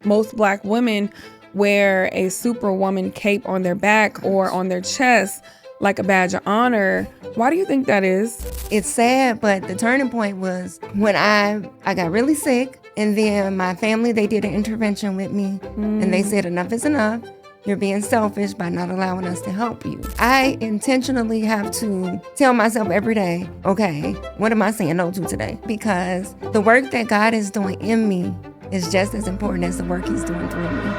Most Black women wear a superwoman cape on their back or on their chest like a badge of honor. Why do you think that is? It's sad, but the turning point was when I got really sick, and then my family, they did an intervention with me, and they said, enough is enough. You're being selfish by not allowing us to help you. I intentionally have to tell myself every day, okay, what am I saying no to today? Because the work that God is doing in me is just as important as the work he's doing through me.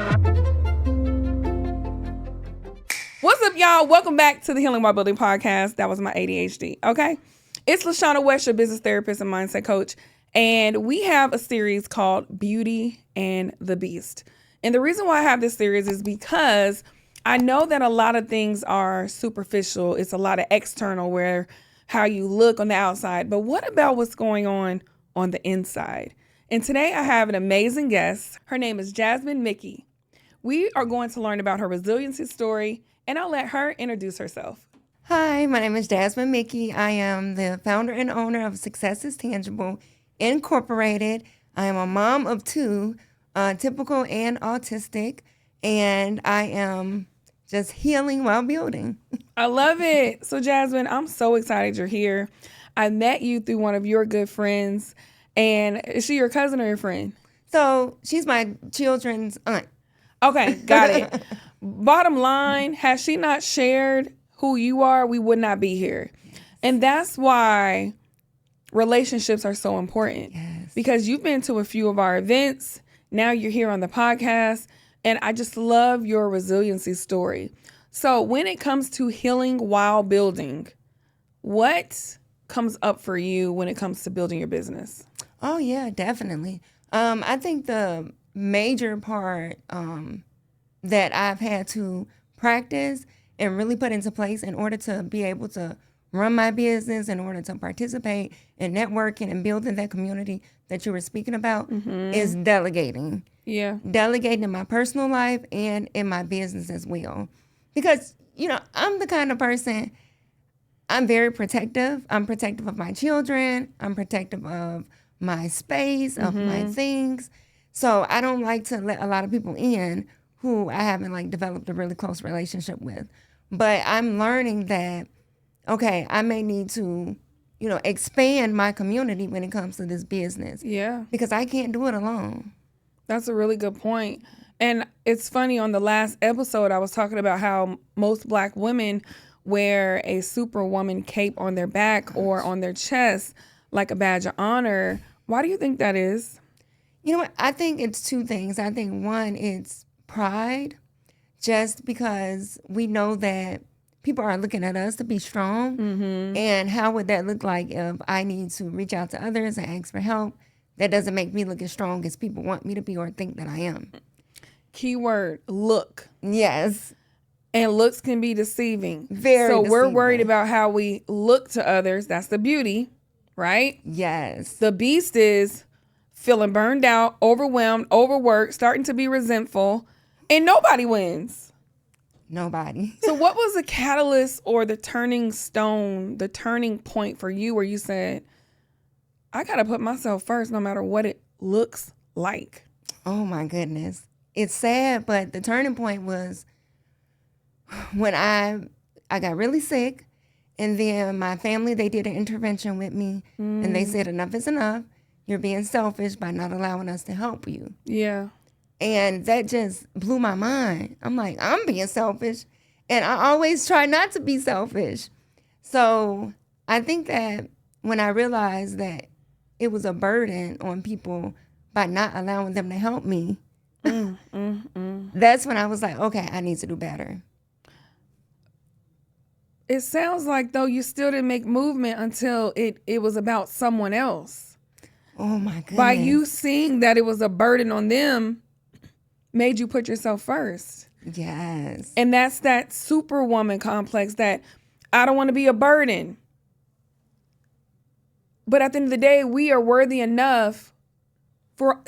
What's up, y'all? Welcome back to the Healing While Building podcast. That was my ADHD, okay? It's LaShana West, your business therapist and mindset coach, and we have a series called Beauty and the Beast. And the reason why I have this series is because I know that a lot of things are superficial. It's a lot of external, where how you look on the outside. But what about what's going on the inside? And today I have an amazing guest. Her name is Jasmen Mickey. We are going to learn about her resiliency story, and I'll let her introduce herself. Hi, my name is Jasmen Mickey. I am the founder and owner of Success is Tangible Incorporated. I am a mom of two, typical and autistic, and I am just healing while building. I love it. So Jasmine, I'm so excited you're here. I met you through one of your good friends, and is she your cousin or your friend? So she's my children's aunt. Okay, got it. Bottom line, has she not shared who you are, we would not be here. And that's why relationships are so important. Yes. Because you've been to a few of our events. Now you're here on the podcast, and I just love your resiliency story. So when it comes to healing while building, what comes up for you when it comes to building your business? Oh, yeah, definitely. I think the major part that I've had to practice and really put into place in order to be able to run my business, in order to participate in networking and building that community that you were speaking about, is delegating. Yeah. Delegating in my personal life and in my business as well. Because, I'm the kind of person, I'm very protective. I'm protective of my children. I'm protective of my space, of my things. So I don't like to let a lot of people in who I haven't developed a really close relationship with. But I'm learning that, okay, I may need to, expand my community when it comes to this business. Yeah. Because I can't do it alone. That's a really good point. And it's funny, on the last episode, I was talking about how most Black women wear a superwoman cape on their back or on their chest like a badge of honor. Why do you think that is? You know what? I think it's two things. I think one, it's pride, just because we know that people are looking at us to be strong. And how would that look like if I need to reach out to others and ask for help? That doesn't make me look as strong as people want me to be or think that I am. Keyword, look. Yes. And looks can be deceiving. Very So we're deceiving. worried about how we look to others. That's the beauty, right? Yes. The beast is feeling burned out, overwhelmed, overworked, starting to be resentful, and nobody wins. Nobody. So what was the catalyst or the turning stone, the turning point for you where you said, I got to put myself first no matter what it looks like? Oh, my goodness. It's sad, but the turning point was when I got really sick, and then my family, they did an intervention with me, and they said, enough is enough. You're being selfish by not allowing us to help you. Yeah. And that just blew my mind. I'm like, I'm being selfish. And I always try not to be selfish. So I think that when I realized that it was a burden on people by not allowing them to help me, that's when I was like, okay, I need to do better. It sounds like, though, you still didn't make movement until it was about someone else. Oh, my goodness. By you seeing that it was a burden on them, made you put yourself first. Yes. And that's that superwoman complex, that I don't want to be a burden. But at the end of the day, we are worthy enough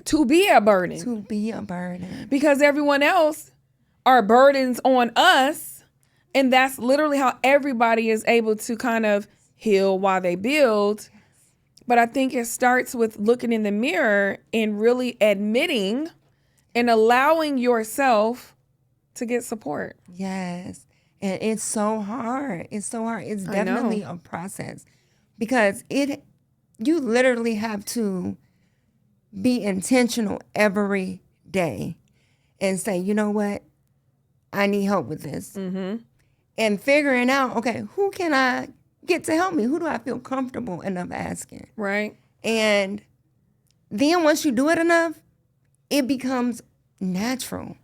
to be a burden. To be a burden. Because everyone else are burdens on us. And that's literally how everybody is able to kind of heal while they build. But I think it starts with looking in the mirror and really admitting and allowing yourself to get support. Yes. And it's so hard. It's so hard. It's I know. definitely a process because you literally have to be intentional every day and say, you know what? I need help with this. Mm-hmm. And figuring out, okay, who can I get to help me? Who do I feel comfortable enough asking? Right. And then once you do it enough, it becomes natural.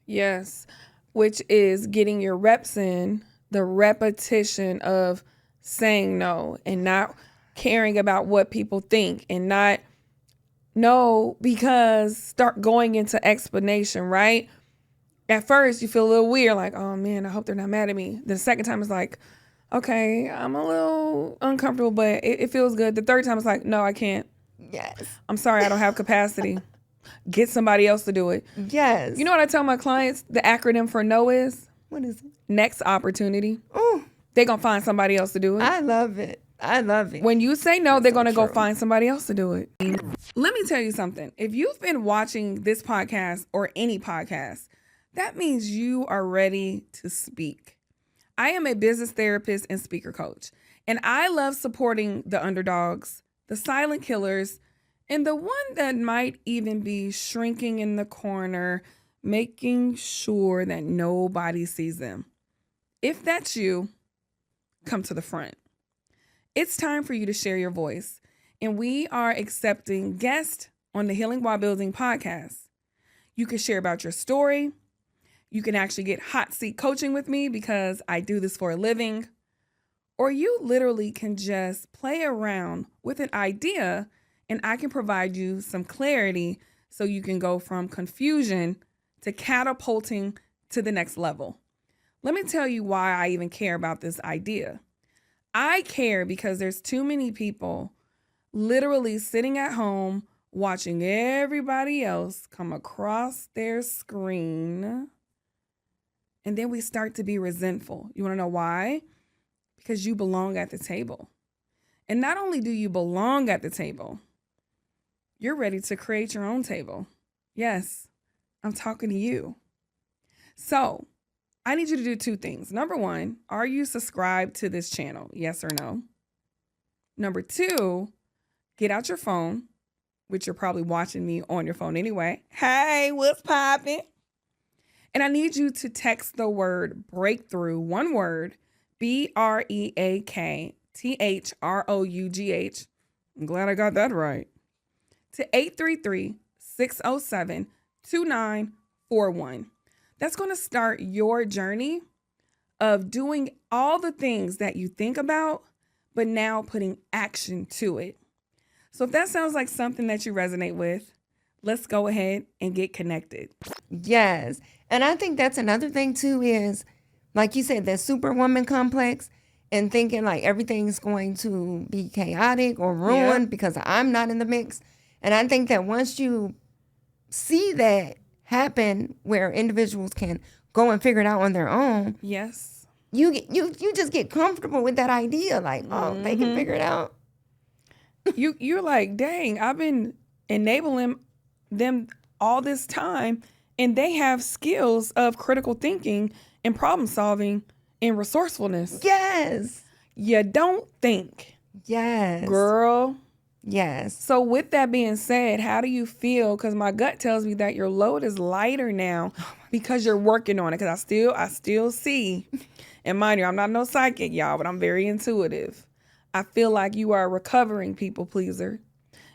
Yes. Which is getting your reps in, the repetition of saying no and not caring about what people think and not no because start going into explanation, right? At first you feel a little weird, like, oh man, I hope they're not mad at me. The second time it's like, okay, I'm a little uncomfortable, but it feels good. The third time it's like, no, I can't. Yes. I'm sorry, I don't have capacity. Get somebody else to do it. Yes. You know what I tell my clients the acronym for no is? What is it? Next opportunity. Oh, They're going to find somebody else to do it. I love it. I love it. When you say no, they're going to go true. find somebody else to do it. Let me tell you something. If you've been watching this podcast or any podcast, that means you are ready to speak. I am a business therapist and speaker coach, and I love supporting the underdogs, the silent killers, and the one that might even be shrinking in the corner, making sure that nobody sees them. If that's you, come to the front. It's time for you to share your voice, and we are accepting guests on the Healing While Building podcast. You can share about your story. You can actually get hot seat coaching with me because I do this for a living. Or you literally can just play around with an idea and I can provide you some clarity so you can go from confusion to catapulting to the next level. Let me tell you why I even care about this idea. I care because there's too many people literally sitting at home watching everybody else come across their screen. And then we start to be resentful. You want to know why? Because you belong at the table. And not only do you belong at the table, you're ready to create your own table. Yes, I'm talking to you. So I need you to do two things. Number one, are you subscribed to this channel? Yes or no? Number two, get out your phone, which you're probably watching me on your phone anyway. Hey, what's poppin'? And I need you to text the word breakthrough, one word, BREAKTHROUGH. I'm glad I got that right. To 833-607-2941. That's going to start your journey of doing all the things that you think about, but now putting action to it. So if that sounds like something that you resonate with, let's go ahead and get connected. Yes. And I think that's another thing too is, like you said, that superwoman complex and thinking like everything's going to be chaotic or ruined because I'm not in the mix. And I think that once you see that happen where individuals can go and figure it out on their own, yes, you just get comfortable with that idea. Like, oh, they can figure it out. You're like, dang, I've been enabling them all this time, and they have skills of critical thinking and problem solving and resourcefulness. Yes. You don't think. Yes. Girl. Yes. So with that being said, how do you feel? Because my gut tells me that your load is lighter now because you're working on it. Because I still see, and mind you, I'm not no psychic, y'all, but I'm very intuitive. I feel like you are a recovering people pleaser,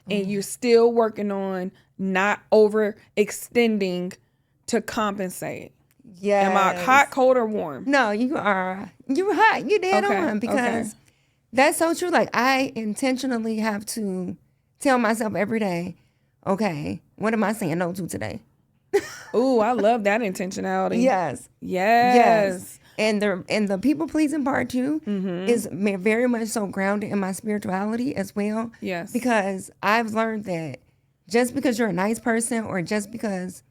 and you're still working on not overextending to compensate. Yes. Am I hot, cold, or warm? No, you are. You're hot. You dead on because that's so true. Like I intentionally have to tell myself every day, okay, what am I saying no to today? Ooh, I love that intentionality. Yes. Yes. And the people pleasing part too is very much so grounded in my spirituality as well. Yes. Because I've learned that just because you're a nice person or just because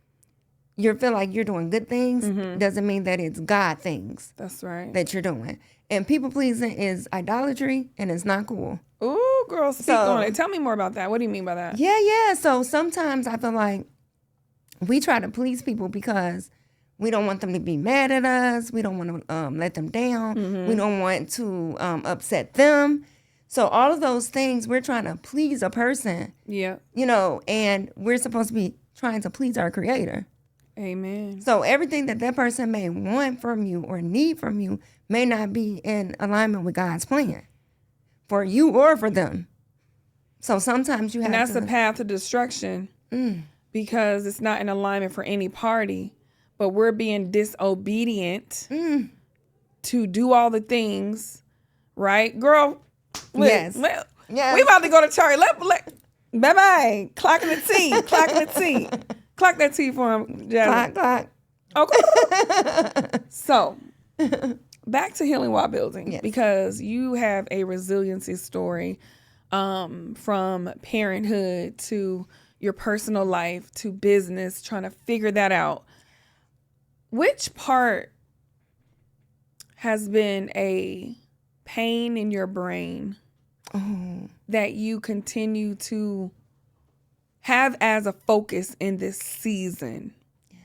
you feel like you're doing good things doesn't mean that it's God things. That's right. That you're doing. And people pleasing is idolatry and it's not cool. Ooh, girl, speak on it. Tell me more about that. What do you mean by that? Yeah. So sometimes I feel like we try to please people because we don't want them to be mad at us. We don't want to let them down. We don't want to upset them. So all of those things, we're trying to please a person. Yeah. You know, and we're supposed to be trying to please our Creator. Amen. So everything that person may want from you or need from you may not be in alignment with God's plan for you or for them. So sometimes you have and that's to... the path to destruction because it's not in alignment for any party, but we're being disobedient to do all the things, right? Girl, Yes. We about to go to church. Bye-bye. Clocking the tea. Clocking the tea. Clock that tea for him, Jasmine. Clock. Okay. So, back to healing while building, Yes. because you have a resiliency story from parenthood to your personal life to business, trying to figure that out. Which part has been a pain in your brain that you continue to have as a focus in this season? Yes.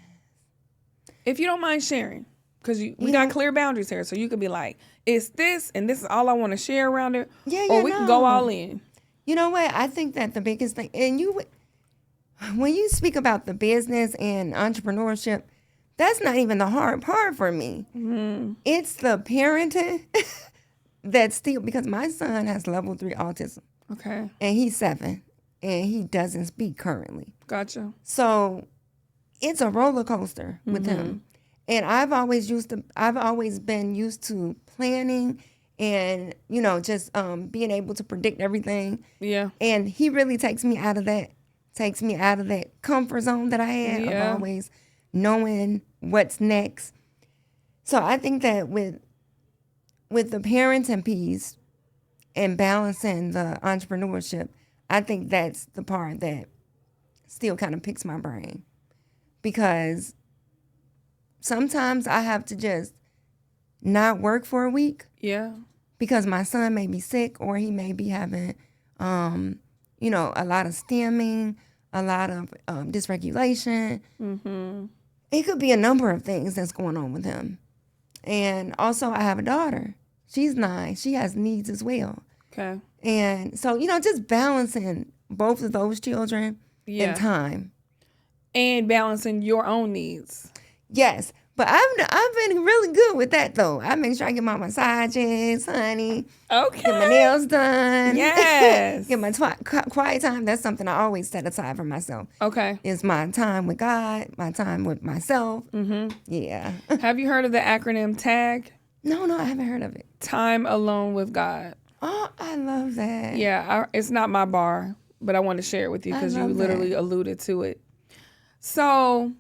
If you don't mind sharing, because we got clear boundaries here, so you could be like, it's this, and this is all I want to share around it, or we can go all in. You know what? I think that the biggest thing, and when you speak about the business and entrepreneurship, that's not even the hard part for me. Mm-hmm. It's the parenting that's still, because my son has level 3 autism. Okay. And he's 7, and he doesn't speak currently. Gotcha. So it's a roller coaster with him. And I've always been used to planning and, just being able to predict everything. Yeah. And he really takes me out of that comfort zone that I had of always knowing what's next. So I think that with the parenting piece and balancing the entrepreneurship, I think that's the part that still kind of picks my brain, because sometimes I have to just not work for a week. Yeah. Because my son may be sick, or he may be having, a lot of stimming, a lot of dysregulation. Mm-hmm. It could be a number of things that's going on with him. And also I have a daughter. She's 9. She has needs as well. Okay. And so, just balancing both of those children in time. And balancing your own needs. Yes. But I've been really good with that, though. I make sure I get my massages, honey. Okay. Get my nails done. Yes. Get my quiet time. That's something I always set aside for myself. Okay. It's my time with God, my time with myself. Mm-hmm. Yeah. Have you heard of the acronym TAG? No, I haven't heard of it. Time alone with God. Oh, I love that. Yeah, it's not my bar, but I want to share it with you because you literally alluded to it. So,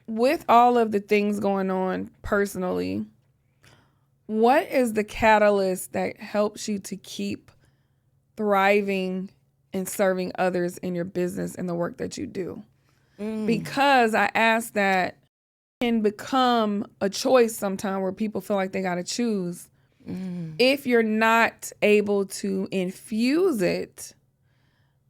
with all of the things going on personally, what is the catalyst that helps you to keep thriving and serving others in your business and the work that you do? Because I ask that can become a choice sometime where people feel like they got to choose. If you're not able to infuse it,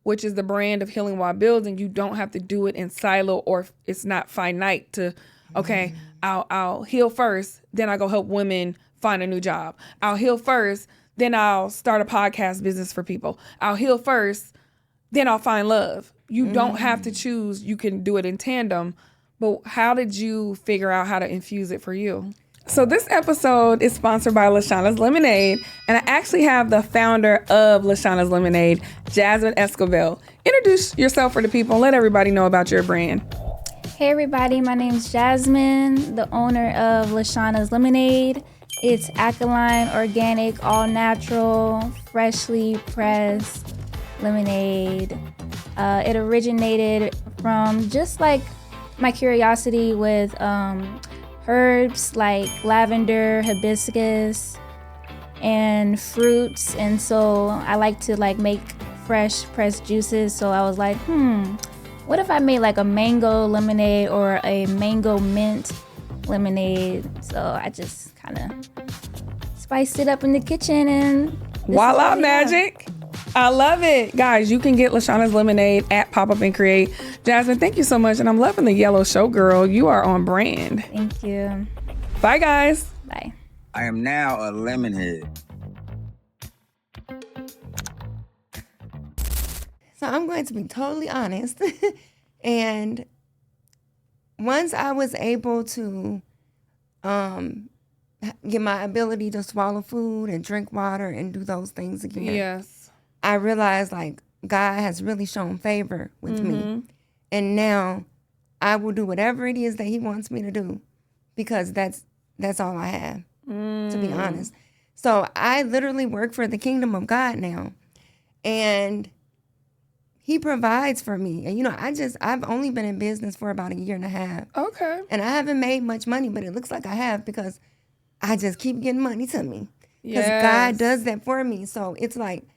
which is the brand of healing while building, you don't have to do it in silo, or it's not finite to, okay, I'll heal first, then I go help women find a new job. I'll heal first, then I'll start a podcast business for people. I'll heal first, then I'll find love. You don't have to choose. You can do it in tandem. But how did you figure out how to infuse it for you? So this episode is sponsored by LaShana's Lemonade, and I actually have the founder of LaShana's Lemonade, Jasmine Escobar. Introduce yourself for the people and let everybody know about your brand. Hey everybody, my name's Jasmine, the owner of LaShana's Lemonade. It's alkaline, organic, all natural, freshly pressed lemonade. It originated from just like my curiosity with herbs like lavender, hibiscus, and fruits. And so I like to make fresh pressed juices. So I was like, what if I made like a mango lemonade or a mango mint lemonade? So I just kind of spiced it up in the kitchen, and voila, magic. I love it. Guys, you can get LaShana's Lemonade at Pop Up and Create. Jasmine, thank you so much. And I'm loving the yellow showgirl. You are on brand. Thank you. Bye, guys. Bye. I am now a lemon head. So I'm going to be totally honest. And once I was able to get my ability to swallow food and drink water and do those things again, Yes. I realized like God has really shown favor with me. And now I will do whatever it is that he wants me to do because that's all I have, to be honest. So I literally work for the kingdom of God now. And he provides for me. And, I've only been in business for about 1.5 years. Okay. And I haven't made much money, but it looks like I have because I just keep getting money to me. Because God does that for me. So it's like,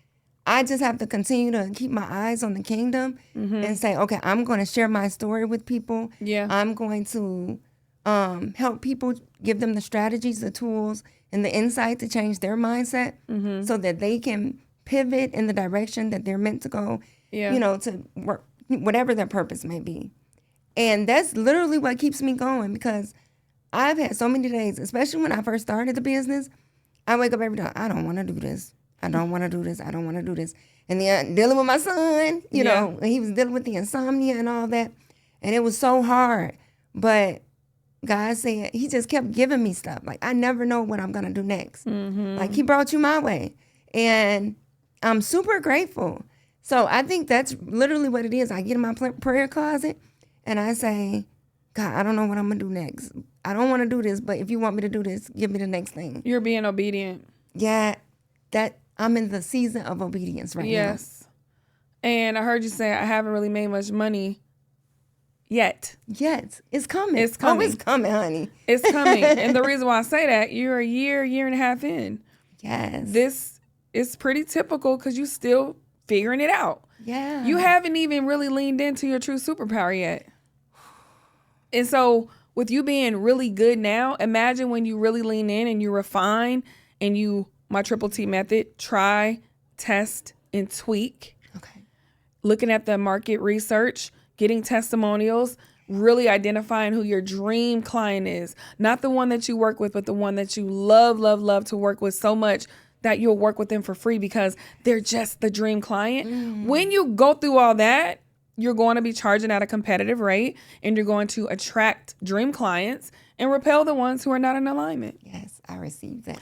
I just have to continue to keep my eyes on the kingdom and say, okay, I'm going to share my story with people. Yeah. I'm going to help people, give them the strategies, the tools, and the insight to change their mindset so that they can pivot in the direction that they're meant to go, to work, whatever their purpose may be. And that's literally what keeps me going because I've had so many days, especially when I first started the business, I wake up every day, I don't want to do this. I don't want to do this. I don't want to do this. And then dealing with my son, you know, he was dealing with the insomnia and all that. And it was so hard. But God said, he just kept giving me stuff. Like, I never know what I'm going to do next. Like, he brought you my way. And I'm super grateful. So I think that's literally what it is. I get in my prayer closet and I say, God, I don't know what I'm going to do next. I don't want to do this, but if you want me to do this, give me the next thing. You're being obedient. Yeah, that I'm in the season of obedience right now. Yes. And I heard you say I haven't really made much money yet. Yes, it's coming. It's coming. Oh, it's coming, honey. It's coming. And the reason why I say that, you're a year and a half in. Yes. This is pretty typical because you still figuring it out. Yeah. You haven't even really leaned into your true superpower yet. And so with you being really good now, imagine when you really lean in and you refine and you, my triple T method, try, test, and tweak. Okay. Looking at the market research, getting testimonials, really identifying who your dream client is. Not the one that you work with, but the one that you love to work with so much that you'll work with them for free because they're just the dream client. When you go through all that, you're going to be charging at a competitive rate and you're going to attract dream clients and repel the ones who are not in alignment. Yes, I received that.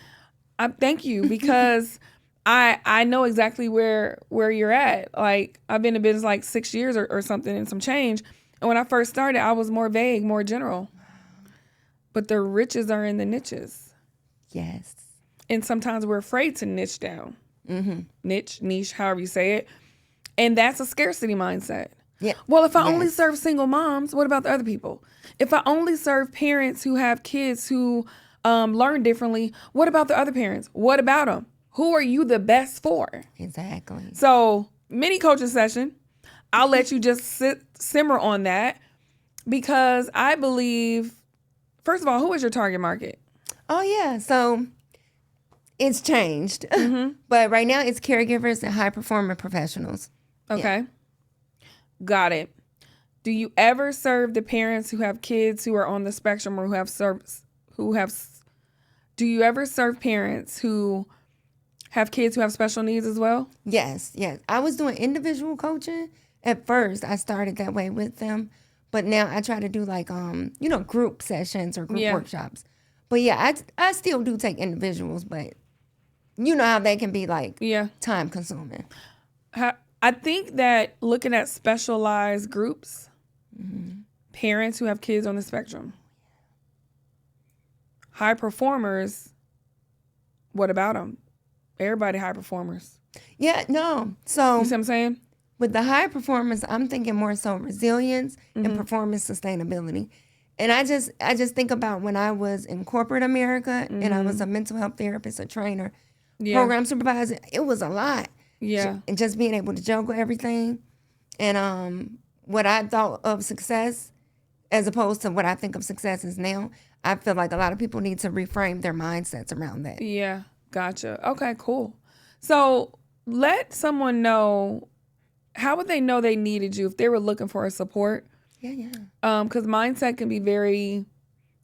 Thank you because I know exactly where you're at. Like, I've been in business like 6 years or something and some change. And when I first started, I was more vague, more general. But the riches are in the niches. Yes. And sometimes we're afraid to niche down. Niche, however you say it. And that's a scarcity mindset. Yeah. Well, if I only serve single moms, what about the other people? If I only serve parents who have kids who learn differently, what about the other parents? What about them? Who are you the best for? Exactly. So, mini coaching session. I'll let you just simmer on that because I believe, first of all, who is your target market? Oh, yeah. So it's changed. But right now it's caregivers and high performing professionals. Okay. Got it. Do you ever serve the parents who have kids who are on the spectrum or do you ever serve parents who have kids who have special needs as well? Yes. I was doing individual coaching. At first, I started that way with them. But now I try to do like, group sessions or group workshops. But yeah, I still do take individuals, but you know how they can be like time consuming. I think that looking at specialized groups, parents who have kids on the spectrum, high performers, what about them? Everybody high performers. Yeah, no. So you see what I'm saying? With the high performers, I'm thinking more so resilience and performance sustainability. And I just think about when I was in corporate America and I was a mental health therapist, a trainer, program supervisor. It was a lot. Yeah. And just being able to juggle everything. And what I thought of success as opposed to what I think of success is now, I feel like a lot of people need to reframe their mindsets around that. Yeah. Gotcha. Okay, cool. So let someone know, how would they know they needed you if they were looking for a support? Yeah. Because mindset can be very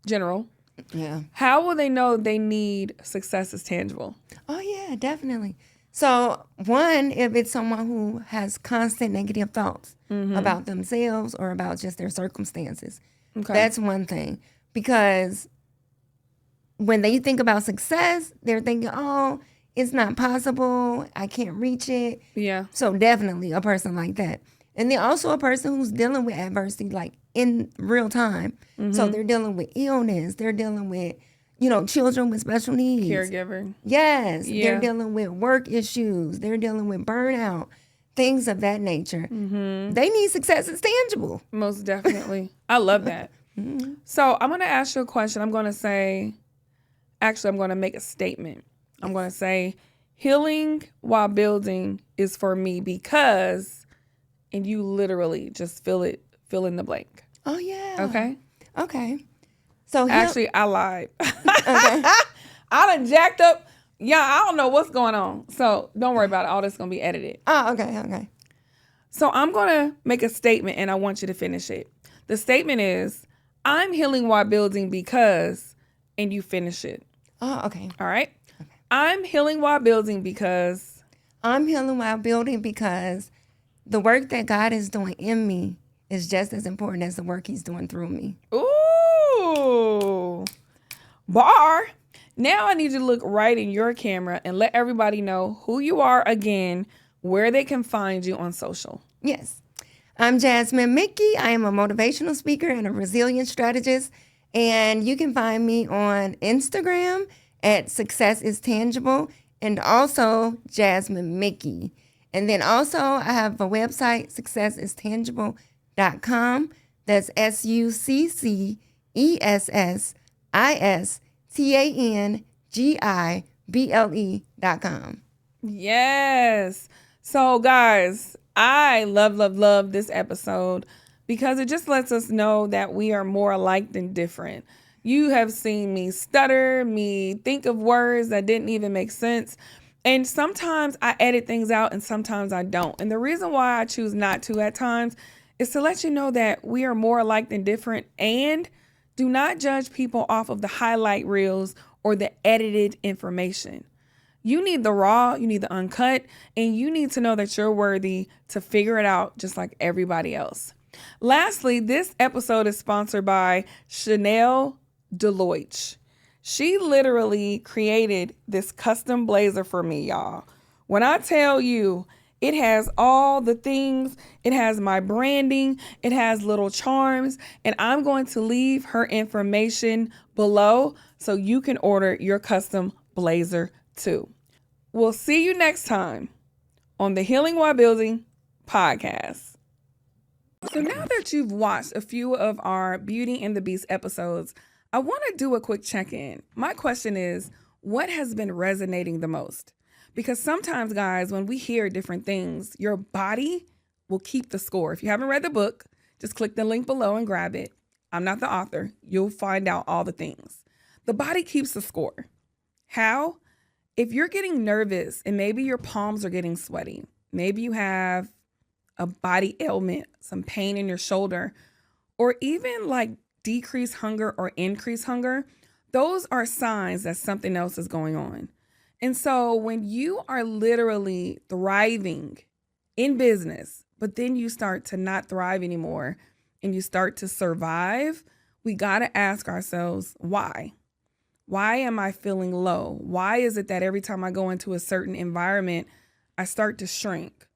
general. Yeah. How will they know they need success is tangible? Oh, yeah, definitely. So, one, if it's someone who has constant negative thoughts about themselves or about just their circumstances, that's one thing. Because when they think about success, they're thinking, oh, it's not possible. I can't reach it. Yeah. So, definitely a person like that. And then also a person who's dealing with adversity, like in real time. So, they're dealing with illness. They're dealing with, children with special needs. Caregiver. Yes, Yeah. they're dealing with work issues. They're dealing with burnout, things of that nature. They need success as tangible. Most definitely. I love that. So I'm going to ask you a question. I'm going to say, actually, I'm going to make a statement. I'm going to say, healing while building is for me because, and you literally just fill in the blank. Oh, yeah. Okay? So Actually, I lied. I done jacked up. Yeah, I don't know what's going on. So don't worry about it. All this is going to be edited. Oh, okay. So I'm going to make a statement and I want you to finish it. The statement is, I'm healing while building because, and you finish it. Oh, okay. All right? I'm healing while building because. I'm healing while building because the work that God is doing in me is just as important as the work he's doing through me. Ooh. Bar. Now I need you to look right in your camera and let everybody know who you are again, where they can find you on social. Yes. I'm Jasmen Mickey. I am a motivational speaker and a resilience strategist. And you can find me on Instagram at Success is Tangible and also Jasmen Mickey. And then also I have a website, successistangible.com. That's SuccessIstangible.com. Yes. So guys, I love this episode because it just lets us know that we are more alike than different. You have seen me stutter, me think of words that didn't even make sense. And sometimes I edit things out and sometimes I don't. And the reason why I choose not to at times is to let you know that we are more alike than different, and do not judge people off of the highlight reels or the edited information. You need the raw, you need the uncut, and you need to know that you're worthy to figure it out just like everybody else. Lastly, this episode is sponsored by Chanel Deloitte. She literally created this custom blazer for me, y'all. When I tell you, it has all the things, it has my branding, it has little charms, and I'm going to leave her information below so you can order your custom blazer too. We'll see you next time on the Healing While Building podcast. So now that you've watched a few of our Beauty and the Beast episodes, I want to do a quick check-in. My question is, what has been resonating the most? Because sometimes, guys, when we hear different things, your body will keep the score. If you haven't read the book, just click the link below and grab it. I'm not the author. You'll find out all the things. The body keeps the score. How? If you're getting nervous and maybe your palms are getting sweaty, maybe you have a body ailment, some pain in your shoulder, or even like decreased hunger or increased hunger, those are signs that something else is going on. And so when you are literally thriving in business, but then you start to not thrive anymore and you start to survive, we got to ask ourselves, why? Why am I feeling low? Why is it that every time I go into a certain environment, I start to shrink?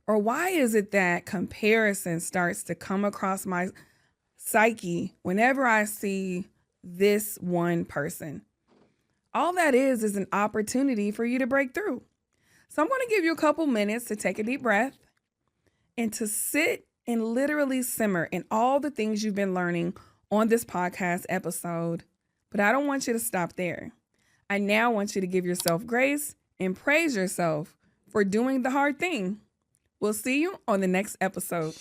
Or why is it that comparison starts to come across my psyche whenever I see this one person? All that is an opportunity for you to break through. So I'm going to give you a couple minutes to take a deep breath and to sit and literally simmer in all the things you've been learning on this podcast episode. But I don't want you to stop there. I now want you to give yourself grace and praise yourself for doing the hard thing. We'll see you on the next episode.